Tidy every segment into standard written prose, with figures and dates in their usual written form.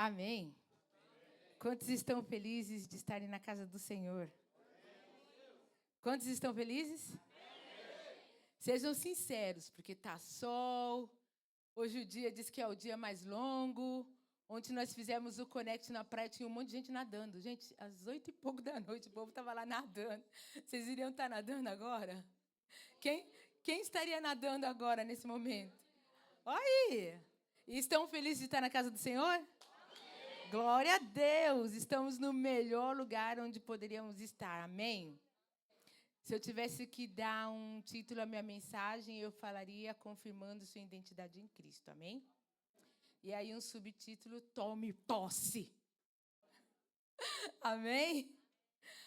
Amém. Quantos estão felizes de estarem na casa do Senhor? Quantos estão felizes? Sejam sinceros, porque tá sol. Hoje o dia diz que é o dia mais longo. Ontem nós fizemos o Connect na praia, tinha um monte de gente nadando. Gente, às 8h pouco da noite, o povo estava lá nadando. Vocês iriam estar nadando agora? Quem estaria nadando agora, nesse momento? Olha aí! E estão felizes de estar na casa do Senhor? Glória a Deus! Estamos no melhor lugar onde poderíamos estar. Amém? Se eu tivesse que dar um título à minha mensagem, eu falaria confirmando sua identidade em Cristo. Amém? E aí um subtítulo, tome posse. Amém?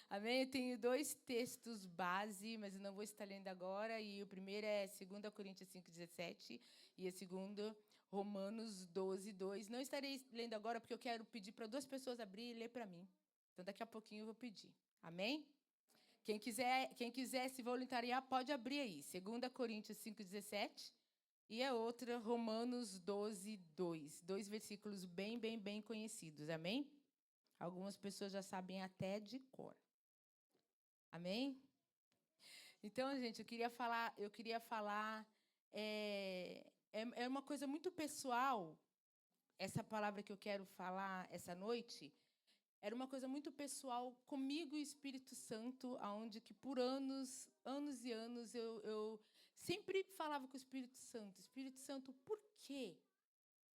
Amém? Eu tenho 2 textos base, mas eu não vou estar lendo agora. E o primeiro é 2 Coríntios 5:17 e o segundo, Romanos 12:2. Não estarei lendo agora porque eu quero pedir para 2 pessoas abrir e ler para mim. Então, daqui a pouquinho eu vou pedir. Amém? Quem quiser se voluntariar, pode abrir aí. 2 Coríntios 5:17 e a outra, Romanos 12:2. 2 versículos bem conhecidos. Amém? Algumas pessoas já sabem até de cor. Amém? Então, gente, eu queria falar é uma coisa muito pessoal, essa palavra que eu quero falar essa noite, era uma coisa muito pessoal comigo e o Espírito Santo, aonde que por anos e anos, eu sempre falava com o Espírito Santo, por quê?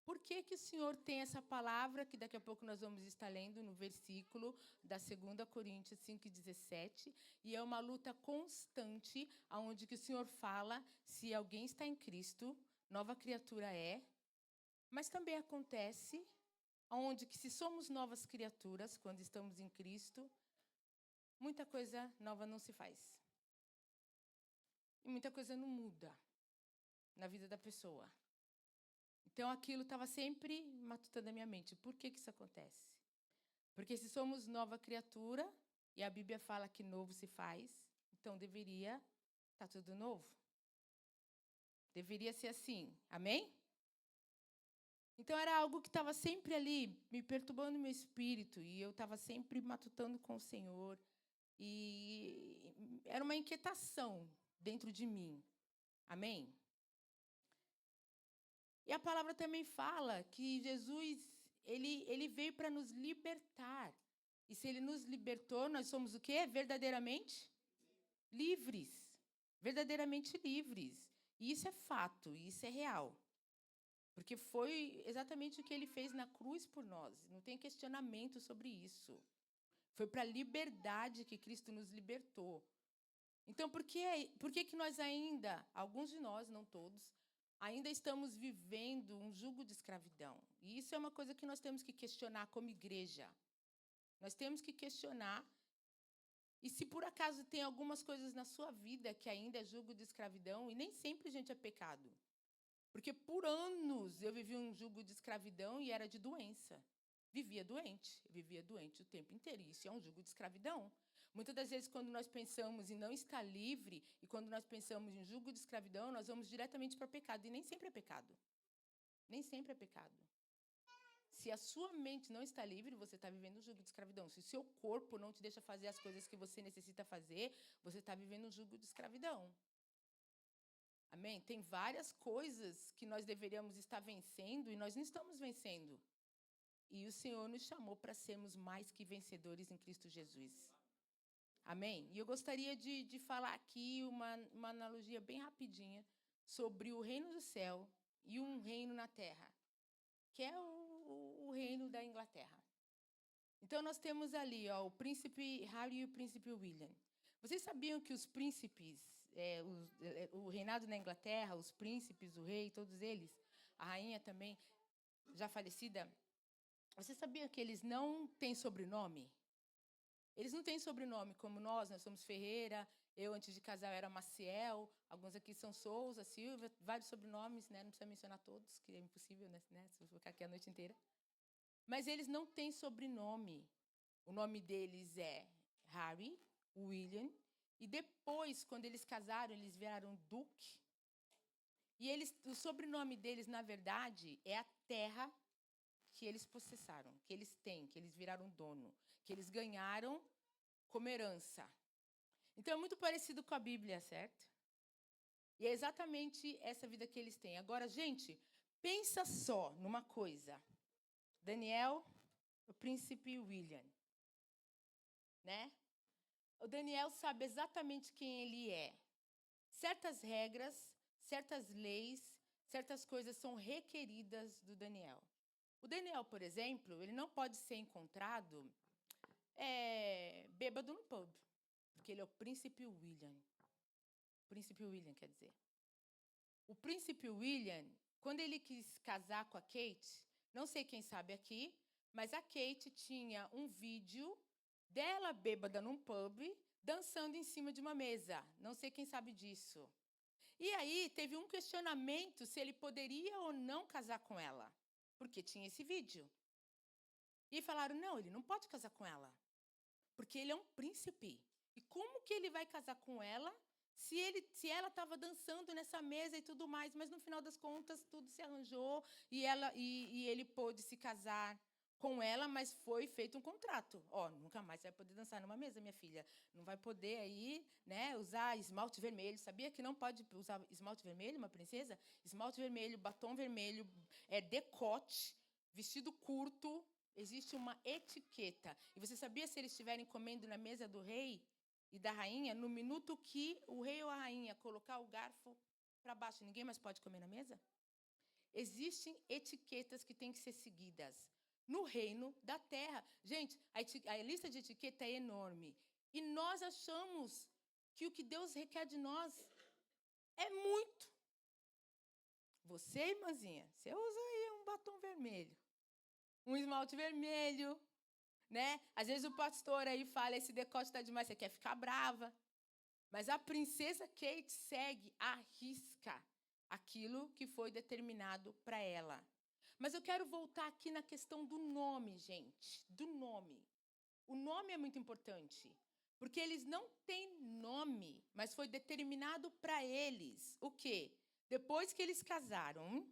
Por que que o Senhor tem essa palavra, que daqui a pouco nós vamos estar lendo no versículo da 2 Coríntios 5:17, e é uma luta constante, onde que o Senhor fala, se alguém está em Cristo, nova criatura é, mas também acontece, onde que se somos novas criaturas, quando estamos em Cristo, muita coisa nova não se faz. E muita coisa não muda na vida da pessoa. Então, aquilo estava sempre matutando a minha mente. Por que que isso acontece? Porque se somos nova criatura, e a Bíblia fala que novo se faz, então deveria estar tudo novo. Deveria ser assim. Amém? Então, era algo que estava sempre ali, me perturbando no meu espírito, e eu estava sempre matutando com o Senhor. E era uma inquietação dentro de mim. Amém? E a palavra também fala que Jesus, ele veio para nos libertar. E se ele nos libertou, nós somos o quê? Verdadeiramente livres. Verdadeiramente livres. E isso é fato, isso é real. Porque foi exatamente o que ele fez na cruz por nós. Não tem questionamento sobre isso. Foi para a liberdade que Cristo nos libertou. Então, por que nós ainda, alguns de nós, não todos, ainda estamos vivendo um jugo de escravidão? E isso é uma coisa que nós temos que questionar como igreja. Nós temos que questionar. E se por acaso tem algumas coisas na sua vida que ainda é jugo de escravidão, e nem sempre, gente, é pecado. Porque por anos eu vivi um jugo de escravidão e era de doença. Vivia doente o tempo inteiro. E isso é um jugo de escravidão. Muitas das vezes, quando nós pensamos em não estar livre, e quando nós pensamos em jugo de escravidão, nós vamos diretamente para o pecado. E nem sempre é pecado. Nem sempre é pecado. Se a sua mente não está livre, você está vivendo um jugo de escravidão. Se o seu corpo não te deixa fazer as coisas que você necessita fazer, você está vivendo um jugo de escravidão. Amém? Tem várias coisas que nós deveríamos estar vencendo e nós não estamos vencendo. E o Senhor nos chamou para sermos mais que vencedores em Cristo Jesus. Amém? E eu gostaria de falar aqui uma analogia bem rapidinha sobre o reino do céu e um reino na terra, que é o reino da Inglaterra. Então, nós temos ali o príncipe Harry e o príncipe William. Vocês sabiam que os príncipes, o reinado na Inglaterra, os príncipes, o rei, todos eles, a rainha também, já falecida, você sabia que eles não têm sobrenome? Eles não têm sobrenome como nós somos Ferreira, eu antes de casar era Maciel, alguns aqui são Souza, Silva, vários sobrenomes, né? Não precisa mencionar todos, que é impossível, né? Se eu ficar aqui a noite inteira. Mas eles não têm sobrenome. O nome deles é Harry, William, e depois, quando eles casaram, eles viraram Duque. E o sobrenome deles, na verdade, é a terra que eles possessaram, que eles têm, que eles viraram dono, que eles ganharam como herança. Então, é muito parecido com a Bíblia, certo? E é exatamente essa vida que eles têm. Agora, gente, pensa só numa coisa. Daniel, o príncipe William, né? O Daniel sabe exatamente quem ele é. Certas regras, certas leis, certas coisas são requeridas do Daniel. O Daniel, por exemplo, ele não pode ser encontrado bêbado no pub, porque ele é o príncipe William. Príncipe William, quer dizer. O príncipe William, quando ele quis casar com a Kate, não sei quem sabe aqui, mas a Kate tinha um vídeo dela bêbada num pub, dançando em cima de uma mesa. Não sei quem sabe disso. E aí teve um questionamento se ele poderia ou não casar com ela, porque tinha esse vídeo. E falaram, não, ele não pode casar com ela, porque ele é um príncipe. E como que ele vai casar com ela se ela estava dançando nessa mesa e tudo mais? Mas, no final das contas, tudo se arranjou e ele pôde se casar com ela, mas foi feito um contrato. Nunca mais você vai poder dançar numa mesa, minha filha. Não vai poder aí, né, usar esmalte vermelho. Sabia que não pode usar esmalte vermelho, uma princesa? Esmalte vermelho, batom vermelho, decote, vestido curto. Existe uma etiqueta. E você sabia, se eles estiverem comendo na mesa do rei e da rainha, no minuto que o rei ou a rainha colocar o garfo para baixo, ninguém mais pode comer na mesa? Existem etiquetas que têm que ser seguidas no reino da terra. Gente, a lista de etiqueta é enorme. E nós achamos que o que Deus requer de nós é muito. Você, irmãzinha, você usa aí um batom vermelho, um esmalte vermelho, né? Às vezes o pastor aí fala, esse decote está demais, você quer ficar brava. Mas a princesa Kate segue à risca aquilo que foi determinado para ela. Mas eu quero voltar aqui na questão do nome, gente, do nome. O nome é muito importante, porque eles não têm nome, mas foi determinado para eles. O quê? Depois que eles casaram,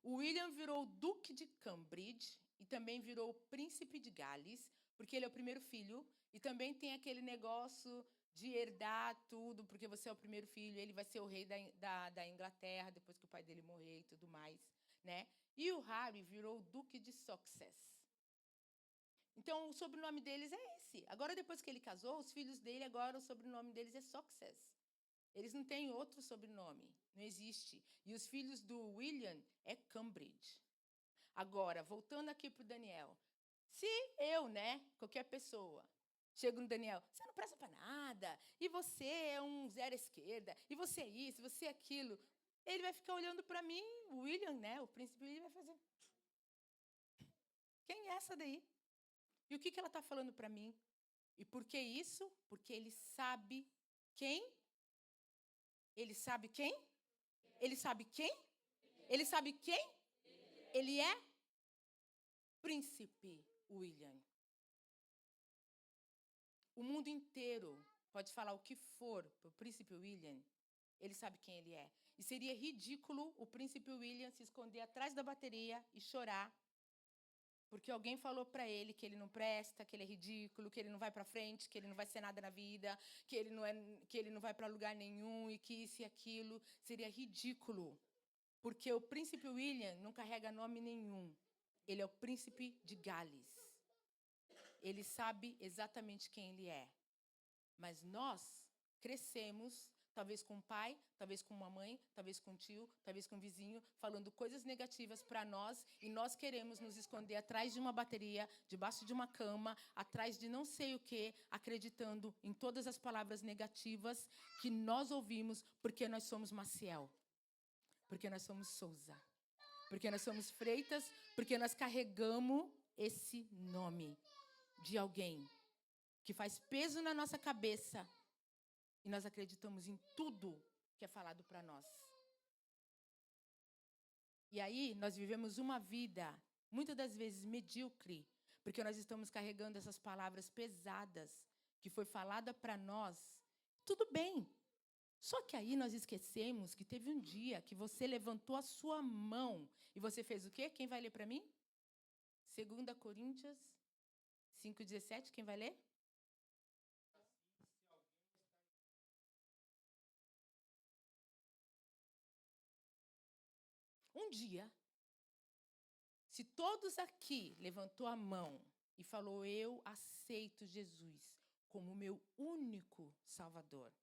o William virou duque de Cambridge e também virou príncipe de Gales, porque ele é o primeiro filho, e também tem aquele negócio de herdar tudo, porque você é o primeiro filho, ele vai ser o rei da Inglaterra, depois que o pai dele morrer e tudo mais, né? E o Harry virou duque de Sussex. Então, o sobrenome deles é esse. Agora, depois que ele casou, os filhos dele, agora o sobrenome deles é Sussex. Eles não têm outro sobrenome, não existe. E os filhos do William é Cambridge. Agora, voltando aqui para o Daniel. Se eu, né, qualquer pessoa, chego no Daniel, você não presta para nada, e você é um zero à esquerda, e você é isso, você é aquilo, ele vai ficar olhando para mim, o William, né, o príncipe William, vai fazer, quem é essa daí? E o que ela está falando para mim? E por que isso? Porque ele sabe quem? Ele sabe quem? Ele sabe quem? Ele sabe quem? Ele é príncipe William. O mundo inteiro pode falar o que for para o príncipe William, ele sabe quem ele é. E seria ridículo o príncipe William se esconder atrás da bateria e chorar, porque alguém falou para ele que ele não presta, que ele é ridículo, que ele não vai para frente, que ele não vai ser nada na vida, que ele não vai para lugar nenhum e que isso e aquilo. Seria ridículo, porque o príncipe William não carrega nome nenhum. Ele é o príncipe de Gales. Ele sabe exatamente quem ele é. Mas nós crescemos, talvez com um pai, talvez com uma mãe, talvez com um tio, talvez com um vizinho, falando coisas negativas para nós, e nós queremos nos esconder atrás de uma bateria, debaixo de uma cama, atrás de não sei o quê, acreditando em todas as palavras negativas que nós ouvimos, porque nós somos Maciel, porque nós somos Souza, porque nós somos Freitas, porque nós carregamos esse nome de alguém que faz peso na nossa cabeça e nós acreditamos em tudo que é falado para nós. E aí nós vivemos uma vida, muitas das vezes, medíocre, porque nós estamos carregando essas palavras pesadas que foi falada para nós. Tudo bem. Só que aí nós esquecemos que teve um dia que você levantou a sua mão e você fez o quê? Quem vai ler para mim? 2 Coríntios 5,17, quem vai ler? Um dia, se todos aqui levantou a mão e falou, eu aceito Jesus como meu único Salvador,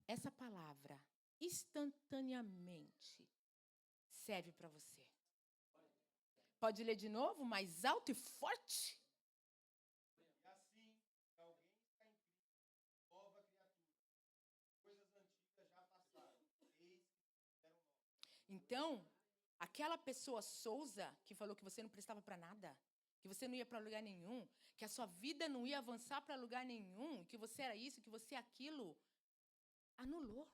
essa palavra instantaneamente serve para você. Pode ler de novo, mais alto e forte? E assim, se alguém está em Cristo, nova criatura. Coisas antigas já passaram, eis que fizeram novas. Então, aquela pessoa Souza que falou que você não prestava para nada, que você não ia para lugar nenhum, que a sua vida não ia avançar para lugar nenhum, que você era isso, que você é aquilo, anulou.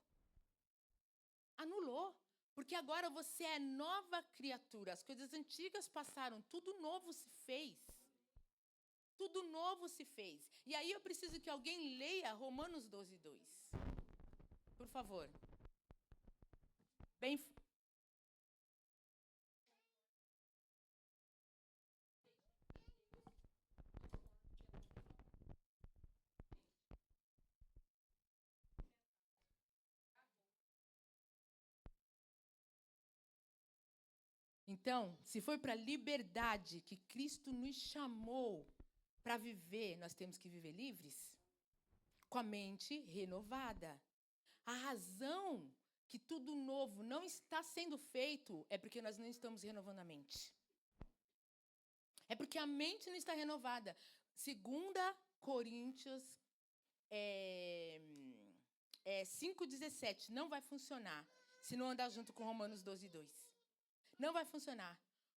Anulou. Porque agora você é nova criatura. As coisas antigas passaram, tudo novo se fez. Tudo novo se fez. E aí eu preciso que alguém leia Romanos 12:2. Por favor. Bem. Então, se foi para a liberdade que Cristo nos chamou para viver, nós temos que viver livres, com a mente renovada. A razão que tudo novo não está sendo feito é porque nós não estamos renovando a mente. É porque a mente não está renovada. 2 Coríntios 5,17 não vai funcionar se não andar junto com Romanos 12:2. Não vai funcionar.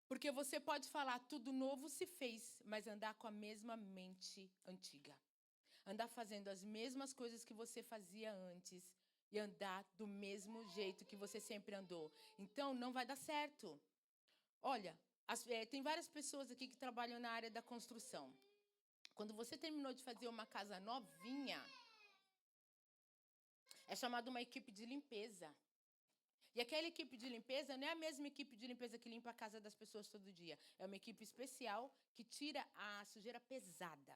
Porque você pode falar tudo novo se fez, mas andar com a mesma mente antiga. Andar fazendo as mesmas coisas que você fazia antes e andar do mesmo jeito que você sempre andou. Então, não vai dar certo. Olha, tem várias pessoas aqui que trabalham na área da construção. Quando você terminou de fazer uma casa novinha, é chamada uma equipe de limpeza. E aquela equipe de limpeza não é a mesma equipe de limpeza que limpa a casa das pessoas todo dia. É uma equipe especial que tira a sujeira pesada.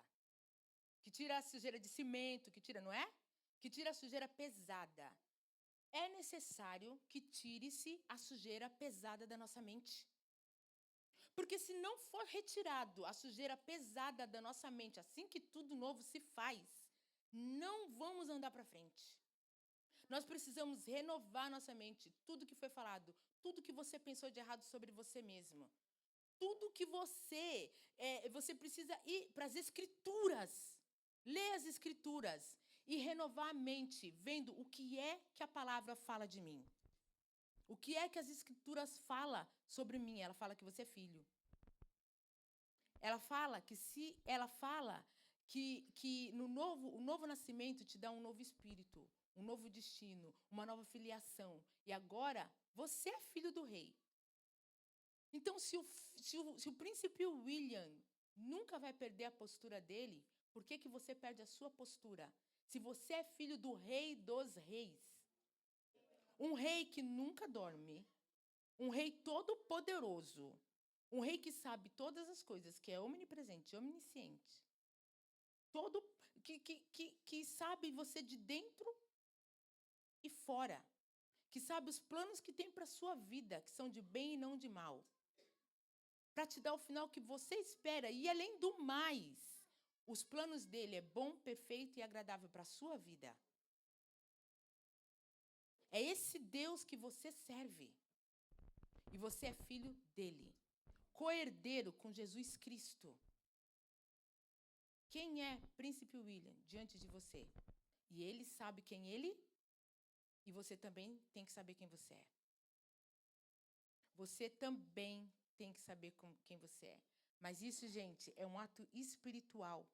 Que tira a sujeira de cimento, que tira, não é? Que tira a sujeira pesada. É necessário que tire-se a sujeira pesada da nossa mente. Porque se não for retirado a sujeira pesada da nossa mente, assim que tudo novo se faz, não vamos andar para frente. Nós precisamos renovar nossa mente. Tudo que foi falado, tudo que você pensou de errado sobre você mesmo. Tudo que você precisa ir para as Escrituras. Ler as Escrituras e renovar a mente, vendo o que é que a palavra fala de mim. O que é que as Escrituras falam sobre mim? Ela fala que você é filho. Ela fala que o novo nascimento te dá um novo espírito, um novo destino, uma nova filiação. E agora, você é filho do rei. Então, se o príncipe William nunca vai perder a postura dele, por que você perde a sua postura? Se você é filho do rei dos reis. Um rei que nunca dorme. Um rei todo-poderoso. Um rei que sabe todas as coisas, que é onipresente, omnisciente. Que sabe você de dentro e fora. Que sabe os planos que tem para a sua vida, que são de bem e não de mal. Para te dar o final que você espera. E além do mais, os planos dele é bom, perfeito e agradável para a sua vida. É esse Deus que você serve. E você é filho dele. Co-herdeiro com Jesus Cristo. Quem é Príncipe William diante de você? E ele sabe quem ele e você também tem que saber quem você é. Você também tem que saber quem você é. Mas isso, gente, é um ato espiritual.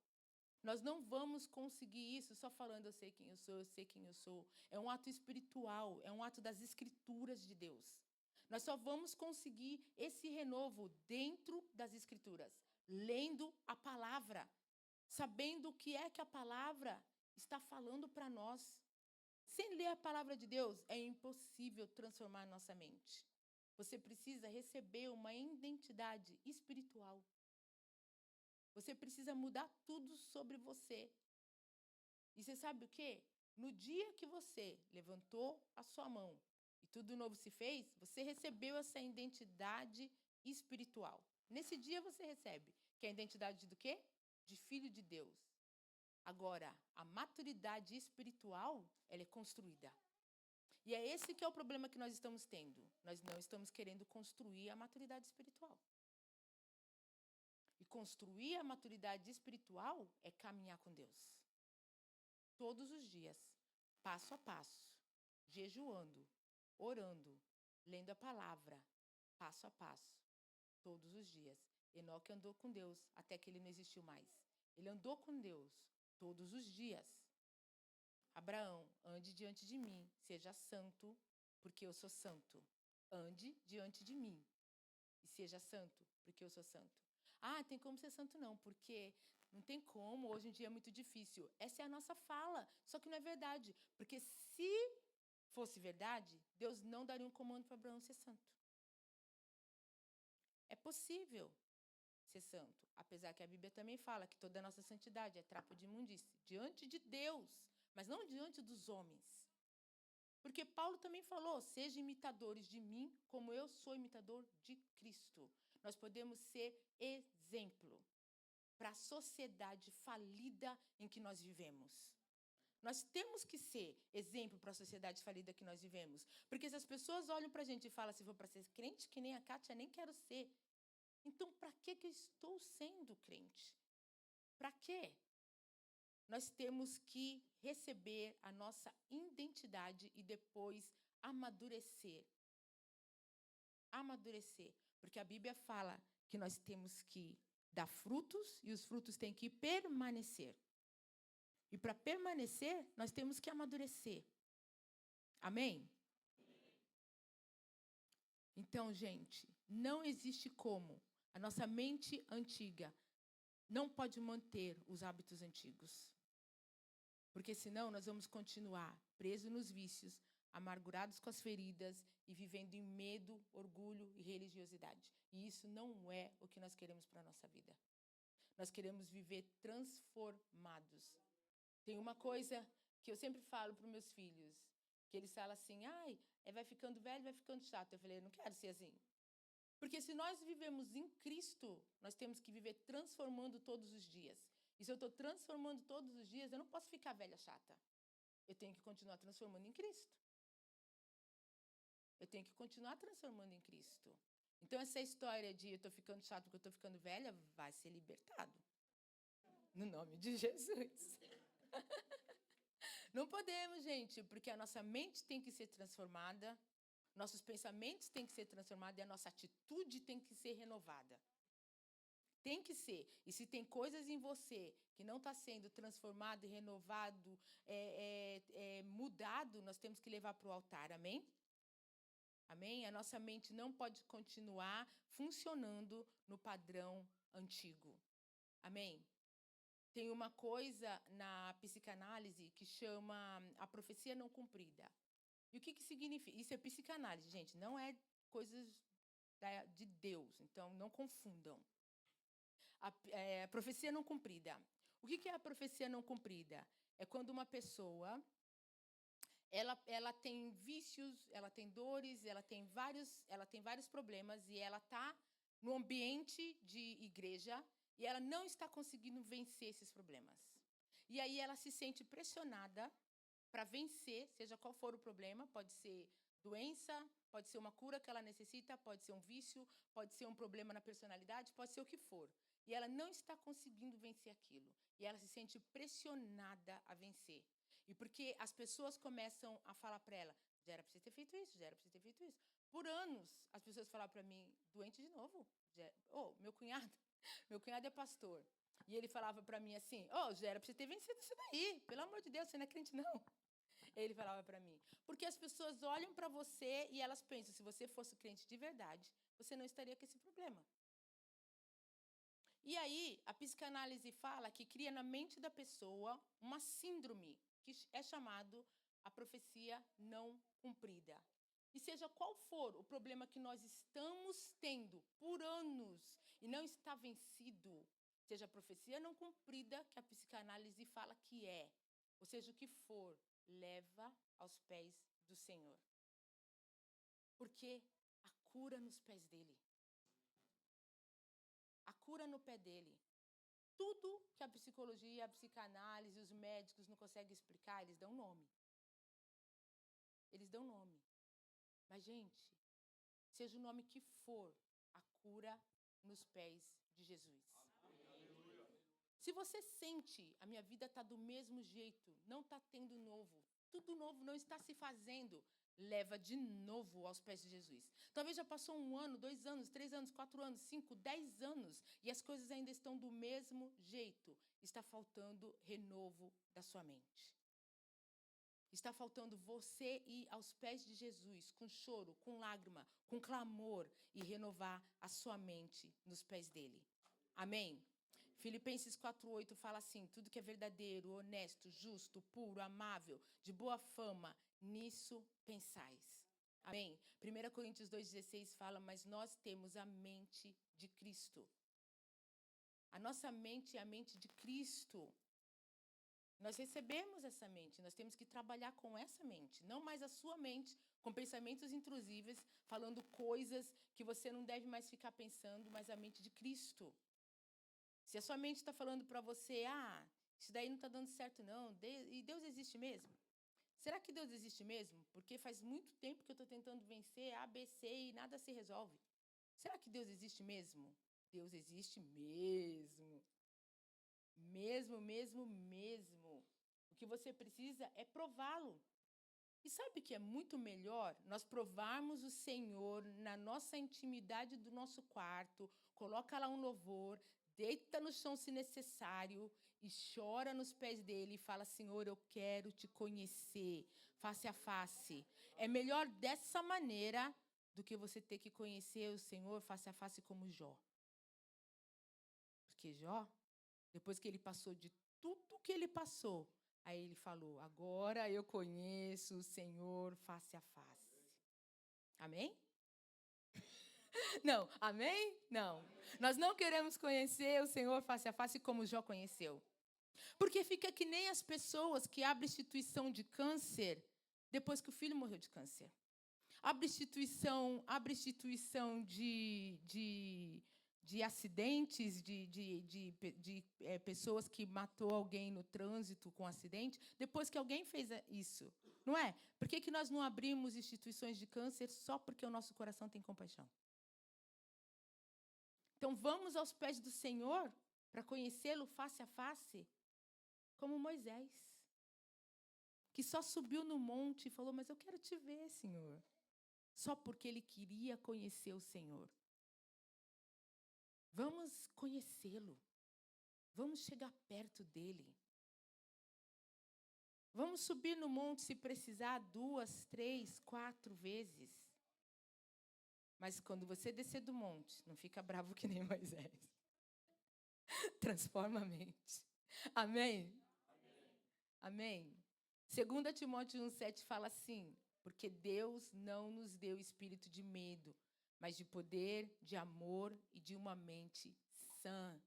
Nós não vamos conseguir isso só falando eu sei quem eu sou, eu sei quem eu sou. É um ato espiritual, é um ato das Escrituras de Deus. Nós só vamos conseguir esse renovo dentro das Escrituras, lendo a palavra, sabendo o que é que a palavra está falando para nós. Sem ler a palavra de Deus, é impossível transformar a nossa mente. Você precisa receber uma identidade espiritual. Você precisa mudar tudo sobre você. E você sabe o quê? No dia que você levantou a sua mão e tudo novo se fez, você recebeu essa identidade espiritual. Nesse dia você recebe, que é a identidade do quê? De filho de Deus. Agora, a maturidade espiritual, ela é construída. E é esse que é o problema que nós estamos tendo. Nós não estamos querendo construir a maturidade espiritual. E construir a maturidade espiritual é caminhar com Deus. Todos os dias, passo a passo, jejuando, orando, lendo a palavra, passo a passo, todos os dias. Enoque andou com Deus até que ele não existiu mais. Ele andou com Deus todos os dias. Abraão, ande diante de mim, seja santo, porque eu sou santo. Ande diante de mim e seja santo, porque eu sou santo. Ah, tem como ser santo não, porque não tem como, hoje em dia é muito difícil. Essa é a nossa fala, só que não é verdade. Porque se fosse verdade, Deus não daria um comando para Abraão ser santo. É possível ser santo, apesar que a Bíblia também fala que toda a nossa santidade é trapo de imundície, diante de Deus, mas não diante dos homens. Porque Paulo também falou, sejam imitadores de mim, como eu sou imitador de Cristo. Nós podemos ser exemplo para a sociedade falida em que nós vivemos. Nós temos que ser exemplo para a sociedade falida que nós vivemos. Porque se as pessoas olham para a gente e falam, se for para ser crente, que nem a Kátia, nem quero ser. Então, para que eu estou sendo crente? Para quê? Nós temos que receber a nossa identidade e depois amadurecer. Amadurecer. Porque a Bíblia fala que nós temos que dar frutos e os frutos têm que permanecer. E para permanecer, nós temos que amadurecer. Amém? Então, gente, não existe como. A nossa mente antiga não pode manter os hábitos antigos. Porque senão nós vamos continuar presos nos vícios, amargurados com as feridas e vivendo em medo, orgulho e religiosidade. E isso não é o que nós queremos para a nossa vida. Nós queremos viver transformados. Tem uma coisa que eu sempre falo para os meus filhos, que eles falam assim, ai, vai ficando velho, vai ficando chato. Eu falei, eu não quero ser assim. Porque se nós vivemos em Cristo, nós temos que viver transformando todos os dias. E se eu estou transformando todos os dias, eu não posso ficar velha chata. Eu tenho que continuar transformando em Cristo. Eu tenho que continuar transformando em Cristo. Então, essa história de eu estou ficando chato porque eu estou ficando velha, vai ser libertado. No nome de Jesus. Não podemos, gente, porque a nossa mente tem que ser transformada, nossos pensamentos têm que ser transformados e a nossa atitude tem que ser renovada. Tem que ser. E se tem coisas em você que não está sendo transformado e renovado, mudado, nós temos que levar para o altar. Amém? Amém? A nossa mente não pode continuar funcionando no padrão antigo. Amém? Tem uma coisa na psicanálise que chama a profecia não cumprida. E o que significa? Isso é psicanálise, gente, não é coisas de Deus, então não confundam. A profecia não cumprida. O que é a profecia não cumprida? É quando uma pessoa, ela tem vícios, ela tem dores, ela tem vários problemas e ela está no ambiente de igreja e ela não está conseguindo vencer esses problemas. E aí ela se sente pressionada para vencer, seja qual for o problema, pode ser doença, pode ser uma cura que ela necessita, pode ser um vício, pode ser um problema na personalidade, pode ser o que for. E ela não está conseguindo vencer aquilo. E ela se sente pressionada a vencer. E porque as pessoas começam a falar para ela, já era para você ter feito isso, já era para você ter feito isso. Por anos, as pessoas falavam para mim, doente de novo. Meu cunhado é pastor. E ele falava para mim assim, já era para você ter vencido isso daí. Pelo amor de Deus, você não é crente não. Ele falava para mim. Porque as pessoas olham para você e elas pensam, se você fosse crente de verdade, você não estaria com esse problema. E aí, a psicanálise fala que cria na mente da pessoa uma síndrome, que é chamado a profecia não cumprida. E seja qual for o problema que nós estamos tendo por anos e não está vencido, seja a profecia não cumprida, que a psicanálise fala que é, ou seja, o que for, leva aos pés do Senhor. Porque a cura nos pés dele. A cura no pé dele. Tudo que a psicologia, a psicanálise, os médicos não conseguem explicar, eles dão nome. Eles dão nome. Mas, gente, seja o nome que for, a cura nos pés de Jesus. Se você sente, a minha vida está do mesmo jeito, não está tendo novo, tudo novo não está se fazendo, leva de novo aos pés de Jesus. Talvez já passou 1 ano, 2 anos, 3 anos, 4 anos, 5, 10 anos, e as coisas ainda estão do mesmo jeito. Está faltando renovo da sua mente. Está faltando você ir aos pés de Jesus, com choro, com lágrima, com clamor, e renovar a sua mente nos pés dele. Amém? Filipenses 4:8 fala assim: tudo que é verdadeiro, honesto, justo, puro, amável, de boa fama, nisso pensais. Amém? 1 Coríntios 2:16 fala: mas nós temos a mente de Cristo. A nossa mente é a mente de Cristo. Nós recebemos essa mente, nós temos que trabalhar com essa mente, não mais a sua mente, com pensamentos intrusíveis, falando coisas que você não deve mais ficar pensando, mas a mente de Cristo. Se a sua mente está falando para você, isso daí não está dando certo não, e Deus existe mesmo? Será que Deus existe mesmo? Porque faz muito tempo que eu estou tentando vencer A, B, C e nada se resolve. Será que Deus existe mesmo? Deus existe mesmo. Mesmo. O que você precisa é prová-lo. E sabe que é muito melhor nós provarmos o Senhor na nossa intimidade do nosso quarto, coloca lá um louvor, deita no chão se necessário e chora nos pés dele e fala: Senhor, eu quero te conhecer face a face. É melhor dessa maneira do que você ter que conhecer o Senhor face a face como Jó. Porque Jó, depois que ele passou de tudo que ele passou, aí ele falou: agora eu conheço o Senhor face a face. Amém? Não, amém? Não. Nós não queremos conhecer o Senhor face a face como Jó conheceu. Porque fica que nem as pessoas que abrem instituição de câncer depois que o filho morreu de câncer. Abre instituição de acidentes, de pessoas que matou alguém no trânsito com acidente, depois que alguém fez isso, não é? Por que nós não abrimos instituições de câncer só porque o nosso coração tem compaixão? Então, vamos aos pés do Senhor para conhecê-lo face a face, como Moisés, que só subiu no monte e falou: mas eu quero te ver, Senhor. Só porque ele queria conhecer o Senhor. Vamos conhecê-lo. Vamos chegar perto dele. Vamos subir no monte se precisar 2, 3, 4 vezes. Mas quando você descer do monte, não fica bravo que nem Moisés. Transforma a mente. Amém? Amém? 2 Timóteo 1,7 fala assim: porque Deus não nos deu espírito de medo, mas de poder, de amor e de uma mente sã.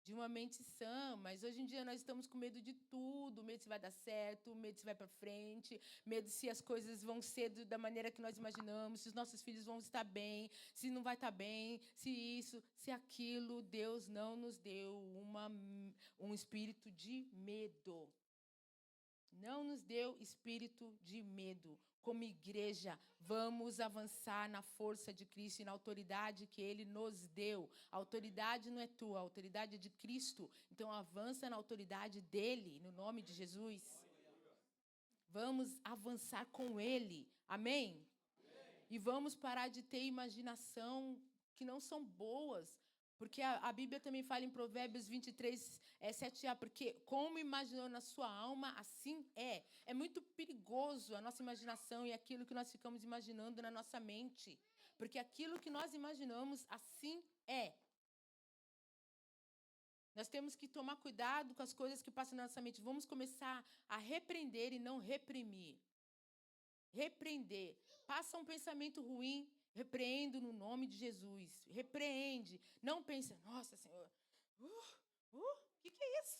De uma mente sã, mas hoje em dia nós estamos com medo de tudo, medo se vai dar certo, medo se vai para frente, medo se as coisas vão ser da maneira que nós imaginamos, se os nossos filhos vão estar bem, se não vai estar bem, se isso, se aquilo. Deus não nos deu um espírito de medo. Não nos deu espírito de medo. Como igreja, vamos avançar na força de Cristo e na autoridade que Ele nos deu. A autoridade não é tua, a autoridade é de Cristo. Então, avança na autoridade dEle, no nome de Jesus. Vamos avançar com Ele. Amém? E vamos parar de ter imaginação que não são boas. Porque a Bíblia também fala em Provérbios 23, 7a, porque como imaginou na sua alma, assim é. É muito perigoso a nossa imaginação e aquilo que nós ficamos imaginando na nossa mente. Porque aquilo que nós imaginamos, assim é. Nós temos que tomar cuidado com as coisas que passam na nossa mente. Vamos começar a repreender e não reprimir. repreender. Passa um pensamento ruim, repreendo no nome de Jesus. Repreende. Não pense, nossa, Senhor, que é isso?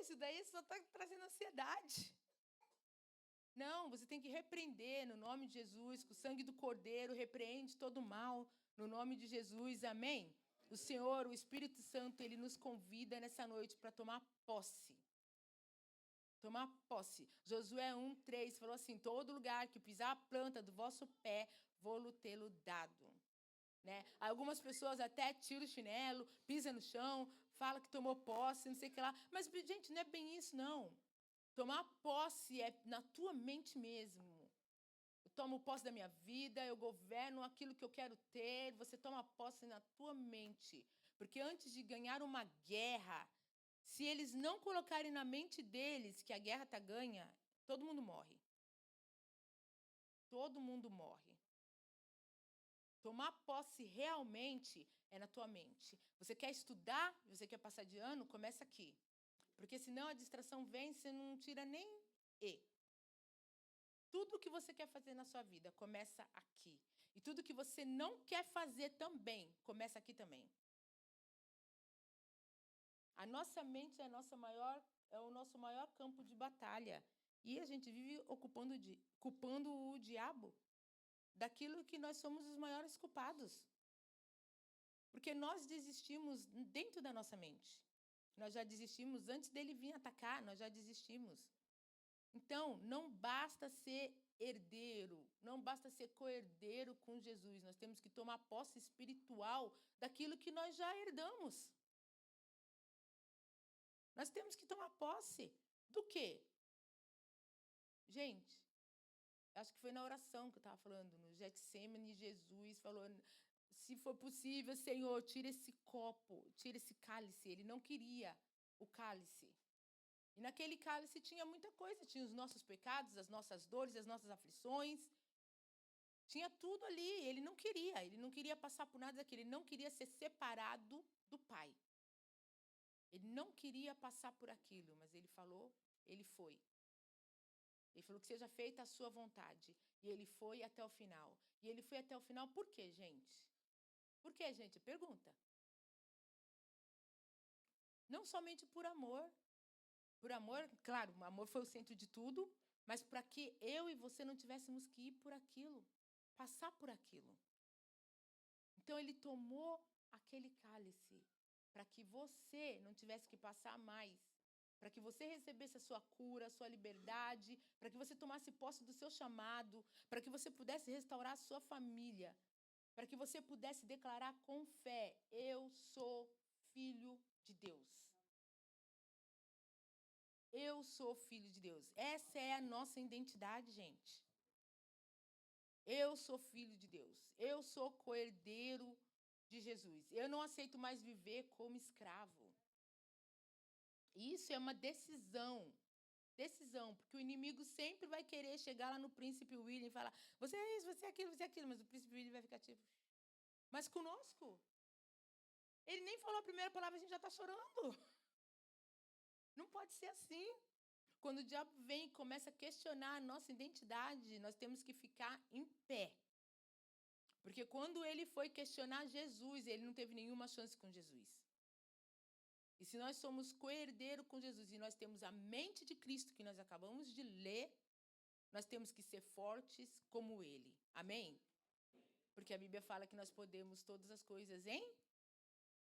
Isso daí só está trazendo ansiedade. Não, você tem que repreender no nome de Jesus, com o sangue do Cordeiro, repreende todo o mal no nome de Jesus, amém? O Senhor, o Espírito Santo, Ele nos convida nessa noite para tomar posse. Tomar posse. Josué 1:3 falou assim, todo lugar que pisar a planta do vosso pé, vou-lo tê-lo dado. Né? Algumas pessoas até tiram o chinelo, pisam no chão, falam que tomou posse, não sei o que lá. Mas, gente, não é bem isso, não. Tomar posse é na tua mente mesmo. Eu tomo posse da minha vida, eu governo aquilo que eu quero ter. Você toma posse na tua mente. Porque antes de ganhar uma guerra, se eles não colocarem na mente deles que a guerra está ganha, todo mundo morre. Todo mundo morre. Tomar posse realmente é na tua mente. Você quer estudar, você quer passar de ano, começa aqui. Porque senão a distração vem, você não tira nem E. Tudo que você quer fazer na sua vida começa aqui. E tudo que você não quer fazer também, começa aqui também. A nossa mente é o nosso maior campo de batalha. E a gente vive culpando o diabo daquilo que nós somos os maiores culpados. Porque nós desistimos dentro da nossa mente. Nós já desistimos antes dele vir atacar, nós já desistimos. Então, não basta ser herdeiro, não basta ser co-herdeiro com Jesus. Nós temos que tomar posse espiritual daquilo que nós já herdamos. Nós temos que tomar posse do quê? Gente, acho que foi na oração que eu estava falando, no Getsemane, Jesus falou, se for possível, Senhor, tira esse copo, tira esse cálice. Ele não queria o cálice. E naquele cálice tinha muita coisa, tinha os nossos pecados, as nossas dores, as nossas aflições. Tinha tudo ali, ele não queria passar por nada daquilo, ele não queria ser separado do Pai. Ele não queria passar por aquilo, mas ele falou, ele foi. Ele falou que seja feita a sua vontade. E ele foi até o final. E ele foi até o final por quê, gente? Por quê, gente? Pergunta. Não somente por amor. Por amor, claro, o amor foi o centro de tudo, mas para que eu e você não tivéssemos que ir por aquilo, passar por aquilo. Então, ele tomou aquele cálice para que você não tivesse que passar mais, para que você recebesse a sua cura, a sua liberdade, para que você tomasse posse do seu chamado, para que você pudesse restaurar a sua família, para que você pudesse declarar com fé, eu sou filho de Deus. Eu sou filho de Deus. Essa é a nossa identidade, gente. Eu sou filho de Deus. Eu sou co-herdeiro de Jesus. Eu não aceito mais viver como escravo. Isso é uma decisão. Decisão, porque o inimigo sempre vai querer chegar lá no príncipe William e falar, você é isso, você é aquilo, mas o príncipe William vai ficar tipo... Mas conosco, ele nem falou a primeira palavra, a gente já está chorando. Não pode ser assim. Quando o diabo vem e começa a questionar a nossa identidade, nós temos que ficar em pé. Porque quando ele foi questionar Jesus, ele não teve nenhuma chance com Jesus. E se nós somos co-herdeiro com Jesus e nós temos a mente de Cristo que nós acabamos de ler, nós temos que ser fortes como ele. Amém? Porque a Bíblia fala que nós podemos todas as coisas em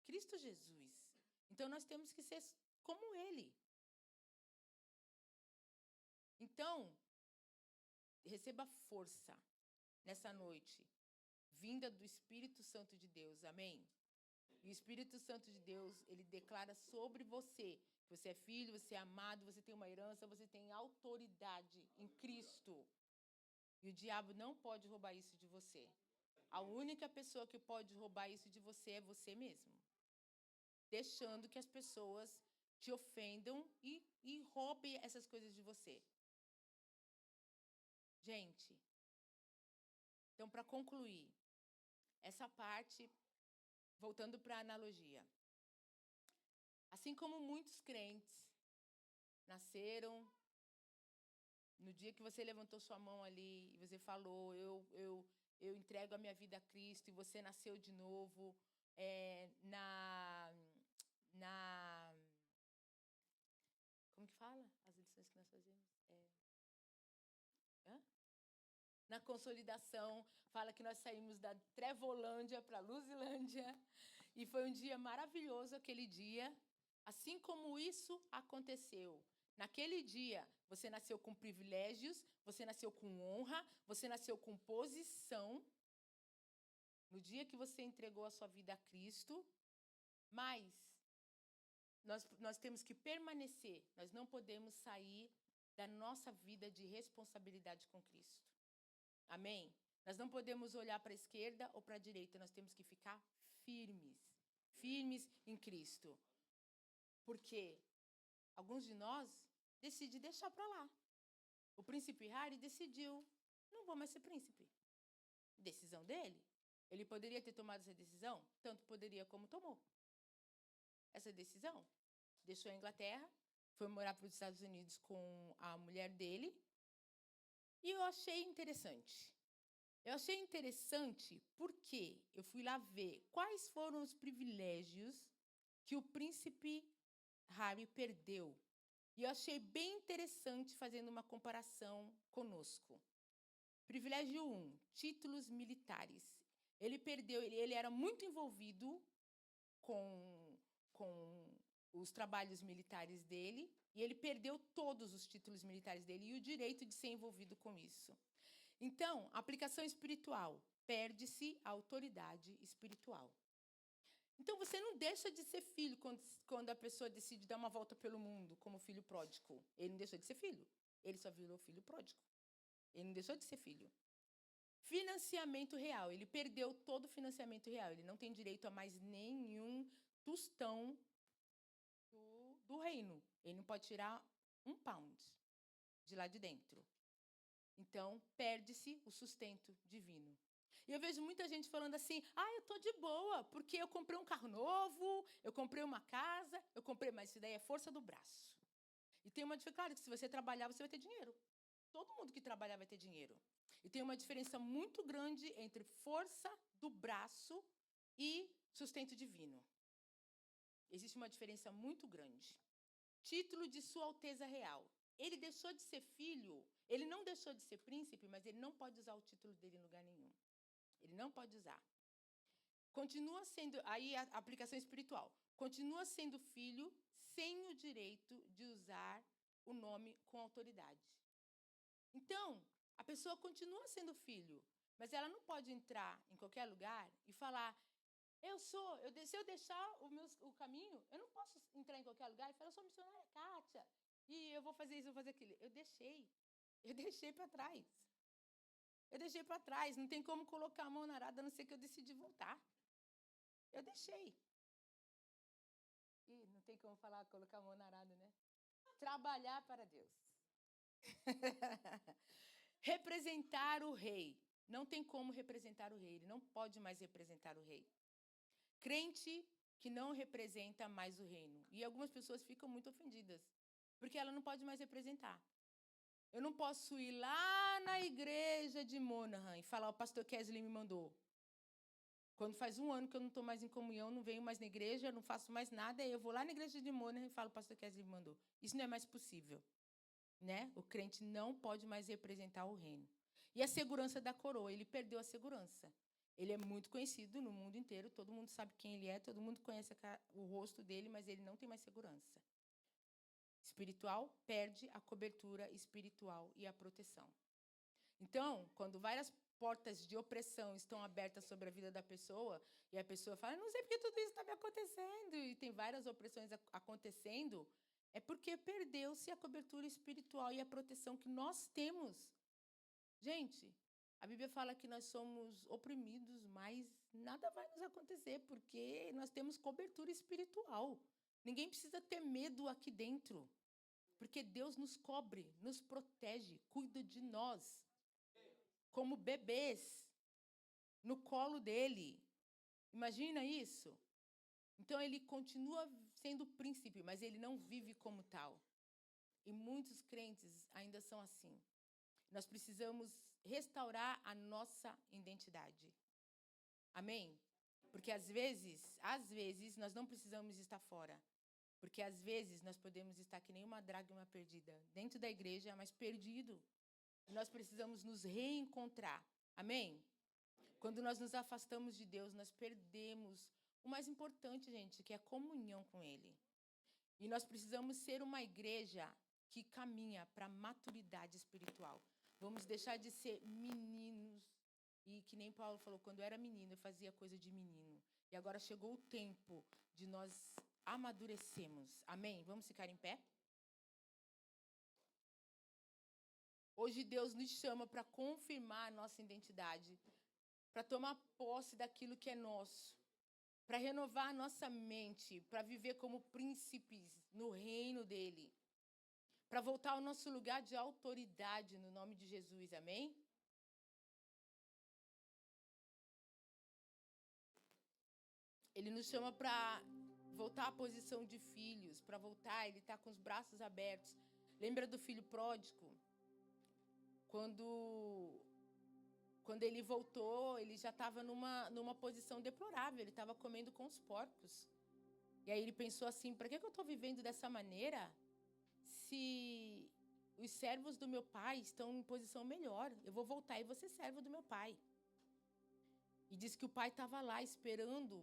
Cristo Jesus. Então nós temos que ser como ele. Então, receba força nessa noite, vinda do Espírito Santo de Deus, amém? E o Espírito Santo de Deus, ele declara sobre você, que você é filho, você é amado, você tem uma herança, você tem autoridade em Cristo. E o diabo não pode roubar isso de você. A única pessoa que pode roubar isso de você é você mesmo. Deixando que as pessoas te ofendam e roubem essas coisas de você. Gente, então, para concluir, essa parte, voltando para a analogia. Assim como muitos crentes nasceram No dia que você levantou sua mão ali e você falou, eu entrego a minha vida a Cristo, e você nasceu de novo, na como que fala? As lições que nós fazemos? Na consolidação, fala que nós saímos da Trevolândia para a Luzilândia, e foi um dia maravilhoso aquele dia, assim como isso aconteceu. Naquele dia, você nasceu com privilégios, você nasceu com honra, você nasceu com posição, no dia que você entregou a sua vida a Cristo, mas nós temos que permanecer, nós não podemos sair da nossa vida de responsabilidade com Cristo. Amém? Nós não podemos olhar para a esquerda ou para a direita, nós temos que ficar firmes, firmes em Cristo. Porque alguns de nós decidem deixar para lá. O príncipe Harry decidiu, não vou mais ser príncipe. Decisão dele. Ele poderia ter tomado essa decisão? Tanto poderia como tomou. Essa decisão. Deixou a Inglaterra, foi morar para os Estados Unidos com a mulher dele. E eu achei interessante. Eu achei interessante porque eu fui lá ver quais foram os privilégios que o príncipe Harry perdeu. E eu achei bem interessante fazendo uma comparação conosco. Privilégio 1, títulos militares. Ele perdeu, ele era muito envolvido com os trabalhos militares dele, e ele perdeu todos os títulos militares dele e o direito de ser envolvido com isso. Então, aplicação espiritual, perde-se a autoridade espiritual. Então, você não deixa de ser filho quando a pessoa decide dar uma volta pelo mundo como filho pródigo. Ele não deixou de ser filho, ele só virou filho pródigo. Ele não deixou de ser filho. Financiamento real, ele perdeu todo o financiamento real, ele não tem direito a mais nenhum tostão do reino. Ele não pode tirar £1 de lá de dentro. Então, perde-se o sustento divino. E eu vejo muita gente falando assim, eu estou de boa, porque eu comprei um carro novo, eu comprei uma casa, mas isso daí é força do braço. E tem uma diferença, claro que se você trabalhar, você vai ter dinheiro. Todo mundo que trabalhar vai ter dinheiro. E tem uma diferença muito grande entre força do braço e sustento divino. Existe uma diferença muito grande. Título de Sua Alteza Real. Ele deixou de ser filho, ele não deixou de ser príncipe, mas ele não pode usar o título dele em lugar nenhum. Ele não pode usar. Continua sendo, aí a aplicação espiritual, continua sendo filho sem o direito de usar o nome com autoridade. Então, a pessoa continua sendo filho, mas ela não pode entrar em qualquer lugar e falar, se eu deixar o caminho, eu não posso entrar em qualquer lugar e falar, eu sou missionária Kátia, e eu vou fazer isso, eu vou fazer aquilo. Eu deixei para trás. Eu deixei para trás, não tem como colocar a mão na arada, a não ser que eu decidi voltar. Eu deixei. E não tem como falar, colocar a mão na arada, né? Trabalhar para Deus. Representar o rei. Não tem como representar o rei, ele não pode mais representar o rei. Crente que não representa mais o reino. E algumas pessoas ficam muito ofendidas, porque ela não pode mais representar. Eu não posso ir lá na igreja de Monaghan e falar, o pastor Kesley me mandou. Quando faz 1 ano que eu não estou mais em comunhão, não venho mais na igreja, não faço mais nada, eu vou lá na igreja de Monaghan e falo, o pastor Kesley me mandou. Isso não é mais possível. Né? O crente não pode mais representar o reino. E a segurança da coroa, ele perdeu a segurança. Ele é muito conhecido no mundo inteiro, todo mundo sabe quem ele é, todo mundo conhece o rosto dele, mas ele não tem mais segurança. Espiritual, perde a cobertura espiritual e a proteção. Então, quando várias portas de opressão estão abertas sobre a vida da pessoa, e a pessoa fala, não sei porque tudo isso está me acontecendo, e tem várias opressões acontecendo, é porque perdeu-se a cobertura espiritual e a proteção que nós temos. Gente, a Bíblia fala que nós somos oprimidos, mas nada vai nos acontecer, porque nós temos cobertura espiritual. Ninguém precisa ter medo aqui dentro, porque Deus nos cobre, nos protege, cuida de nós, como bebês, no colo dele. Imagina isso? Então, ele continua sendo príncipe, mas ele não vive como tal. E muitos crentes ainda são assim. Nós precisamos restaurar a nossa identidade. Amém? Porque às vezes, nós não precisamos estar fora. Porque às vezes nós podemos estar que nem uma dracma perdida dentro da igreja, mas perdido. E nós precisamos nos reencontrar. Amém? Quando nós nos afastamos de Deus, nós perdemos o mais importante, gente, que é a comunhão com Ele. E nós precisamos ser uma igreja que caminha para a maturidade espiritual. Vamos deixar de ser meninos. E que nem Paulo falou, quando eu era menino, eu fazia coisa de menino. E agora chegou o tempo de nós amadurecermos. Amém? Vamos ficar em pé? Hoje Deus nos chama para confirmar a nossa identidade, para tomar posse daquilo que é nosso, para renovar a nossa mente, para viver como príncipes no reino dele, para voltar ao nosso lugar de autoridade no nome de Jesus. Amém? Ele nos chama para voltar à posição de filhos, para voltar, ele está com os braços abertos. Lembra do filho pródigo? Quando ele voltou, ele já estava numa posição deplorável, ele estava comendo com os porcos. E aí ele pensou assim, para que eu estou vivendo dessa maneira se os servos do meu pai estão em posição melhor? Eu vou voltar e vou ser servo do meu pai. E diz que o pai estava lá esperando.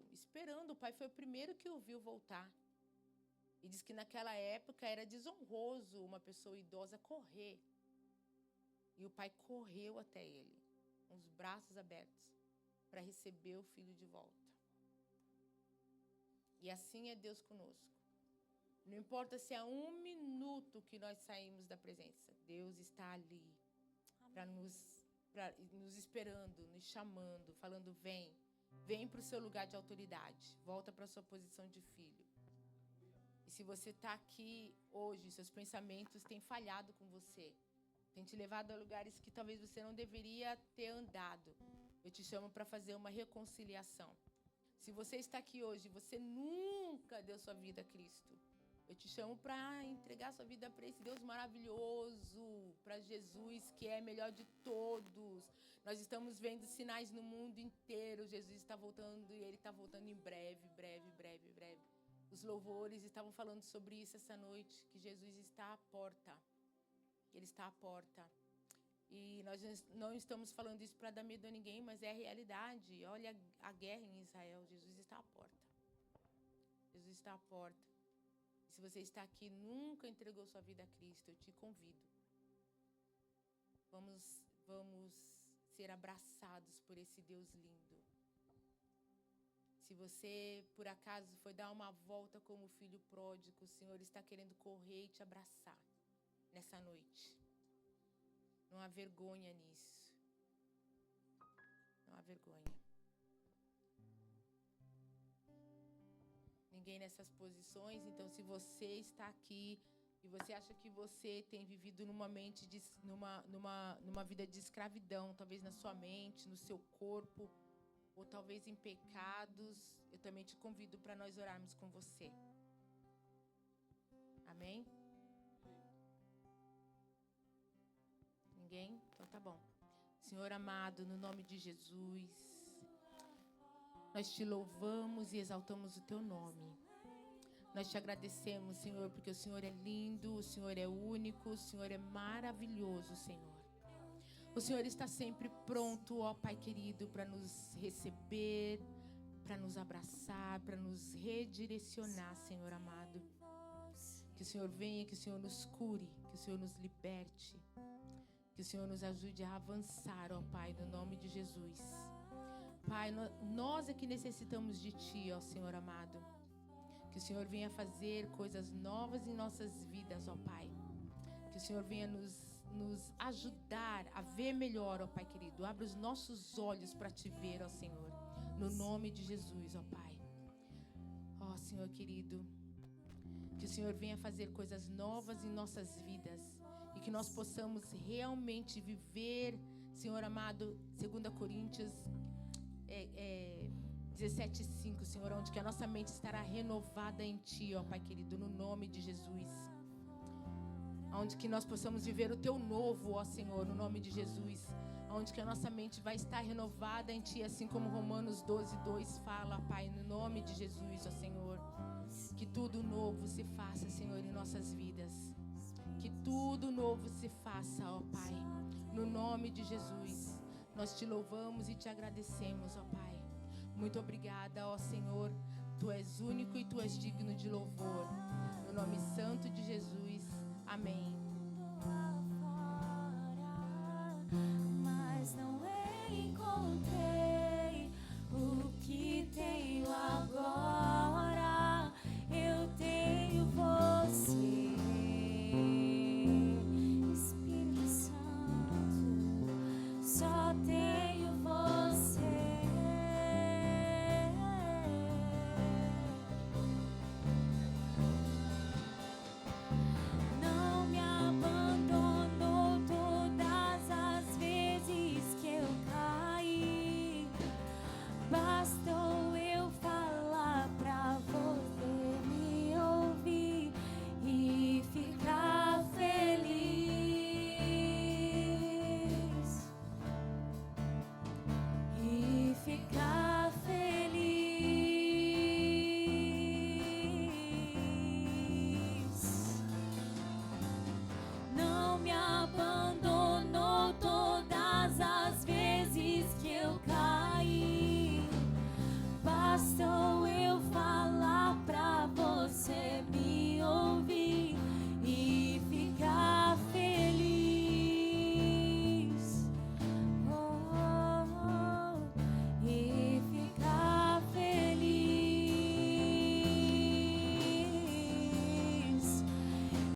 O pai foi o primeiro que o viu voltar. E diz que naquela época era desonroso uma pessoa idosa correr. E o pai correu até ele, com os braços abertos, para receber o filho de volta. E assim é Deus conosco. Não importa se é 1 minuto que nós saímos da presença, Deus está ali para nos esperando, nos chamando, falando, vem para o seu lugar de autoridade, volta para a sua posição de filho. E se você está aqui hoje, seus pensamentos têm falhado com você, tem te levado a lugares que talvez você não deveria ter andado, eu te chamo para fazer uma reconciliação. Se você está aqui hoje e você nunca deu sua vida a Cristo, eu te chamo para entregar sua vida para esse Deus maravilhoso, para Jesus, que é melhor de todos. Nós estamos vendo sinais no mundo inteiro. Jesus está voltando e Ele está voltando em breve, breve, breve, breve. Os louvores estavam falando sobre isso essa noite, que Jesus está à porta. Ele está à porta. E nós não estamos falando isso para dar medo a ninguém, mas é a realidade. Olha a guerra em Israel. Jesus está à porta. Jesus está à porta. Se você está aqui e nunca entregou sua vida a Cristo, eu te convido. Vamos ser abraçados por esse Deus lindo. Se você, por acaso, foi dar uma volta como filho pródigo, o Senhor está querendo correr e te abraçar nessa noite. Não há vergonha nisso. Não há vergonha. Ninguém nessas posições. Então, se você está aqui e você acha que você tem vivido numa vida de escravidão, talvez na sua mente, no seu corpo, ou talvez em pecados, eu também te convido para nós orarmos com você. Amém? Ninguém? Então tá bom. Senhor amado, no nome de Jesus, nós te louvamos e exaltamos o teu nome. Nós te agradecemos, Senhor, porque o Senhor é lindo, o Senhor é único, o Senhor é maravilhoso, Senhor. O Senhor está sempre pronto, ó Pai querido, para nos receber, para nos abraçar, para nos redirecionar, Senhor amado. Que o Senhor venha, que o Senhor nos cure, que o Senhor nos liberte, que o Senhor nos ajude a avançar, ó Pai, no nome de Jesus. Pai, nós é que necessitamos de Ti, ó Senhor amado. Que o Senhor venha fazer coisas novas em nossas vidas, ó Pai. Que o Senhor venha nos ajudar a ver melhor, ó Pai querido. Abra os nossos olhos para Te ver, ó Senhor. No nome de Jesus, ó Pai. Ó Senhor querido. Que o Senhor venha fazer coisas novas em nossas vidas. E que nós possamos realmente viver, Senhor amado, 2 Coríntios 17:5, Senhor, onde que a nossa mente estará renovada em Ti, ó Pai querido, no nome de Jesus. Onde que nós possamos viver o Teu novo, ó Senhor, no nome de Jesus. Onde que a nossa mente vai estar renovada em Ti, assim como Romanos 12:2 fala, Pai, no nome de Jesus, ó Senhor. Que tudo novo se faça, Senhor, em nossas vidas. Que tudo novo se faça, ó Pai, no nome de Jesus. Nós Te louvamos e Te agradecemos, ó Pai. Muito obrigada, ó Senhor. Tu és único e Tu és digno de louvor. No nome santo de Jesus. Amém.